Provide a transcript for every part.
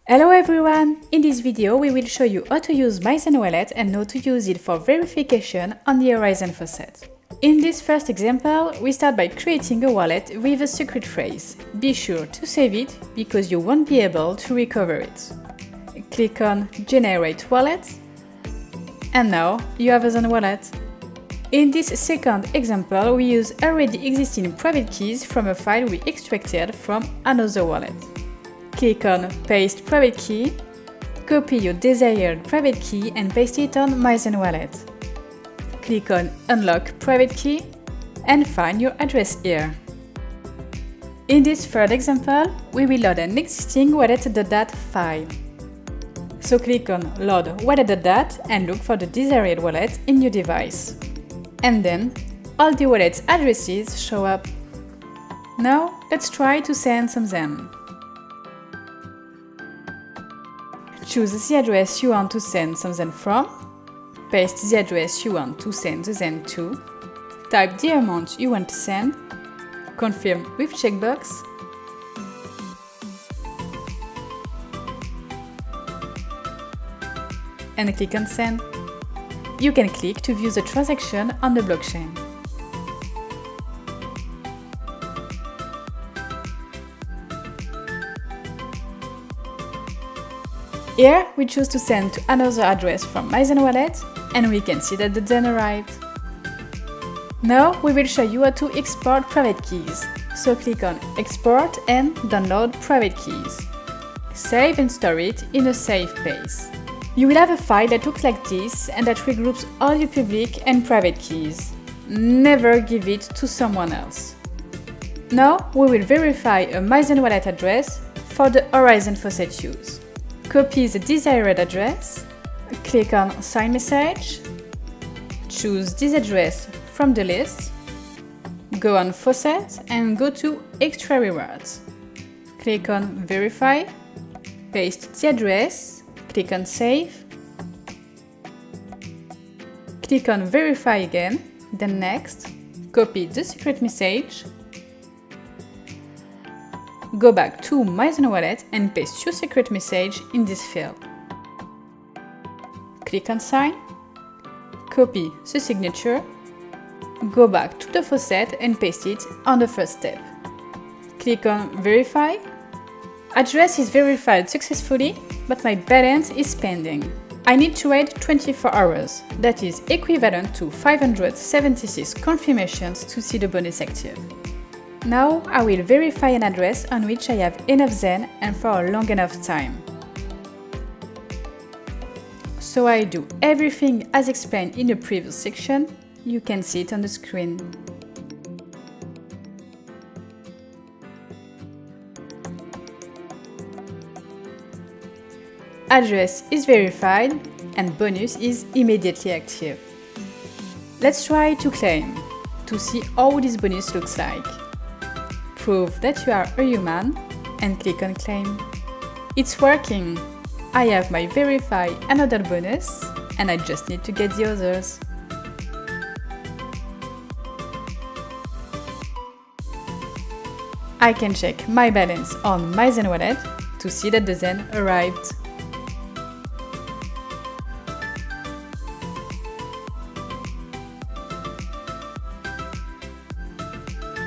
Hello everyone! In this video we will show you how to use MyZenWallet and how to use it for verification on the Horizen faucet. In this first example, we start by creating a wallet with a secret phrase. Be sure to save it because you won't be able to recover it. Click on Generate Wallet and now you have a ZenWallet. In this second example, we use already existing private keys from a file we extracted from another wallet. Click on Paste Private Key, copy your desired private key and paste it on MyZenWallet. Click on Unlock Private Key and find your address here. In this third example, we will load an existing wallet.dat file. So click on Load wallet.dat and look for the desired wallet in your device. And then, all the wallet's addresses show up. Now, let's try to send some Zen. Choose the address you want to send some Zen from, paste the address you want to send the Zen to, type the amount you want to send, confirm with checkbox, and click on Send. You can click to view the transaction on the blockchain. Here, we choose to send to another address from MyZenWallet, and we can see that the Zen arrived. Now, we will show you how to export private keys. So click on Export and download private keys. Save and store it in a safe place. You will have a file that looks like this and that regroups all your public and private keys. Never give it to someone else. Now, we will verify a MyZenWallet address for the Horizen faucet use. Copy the desired address, click on Sign Message, choose this address from the list, go on Faucet and go to Extra Rewards. Click on Verify, paste the address, click on Save, click on Verify again, then Next, copy the secret message, go back to MyZenWallet and paste your secret message in this field. Click on Sign, copy the signature, go back to the faucet and paste it on the first step. Click on Verify. Address is verified successfully, but my balance is pending. I need to wait 24 hours, that is equivalent to 576 confirmations to see the bonus active. Now I will verify an address on which I have enough Zen and for a long enough time. So I do everything as explained in the previous section. You can see it on the screen. Address is verified and bonus is immediately active. Let's try to claim to see how this bonus looks like. Prove that you are a human and click on Claim. It's working! I have my Verify and HODL bonus and I just need to get the others. I can check my balance on MyZenWallet to see that the Zen arrived.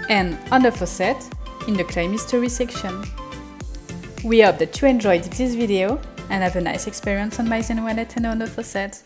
And on the faucet, in the Claim History section. We hope that you enjoyed this video and have a nice experience on MyZenWallet and on the faucet.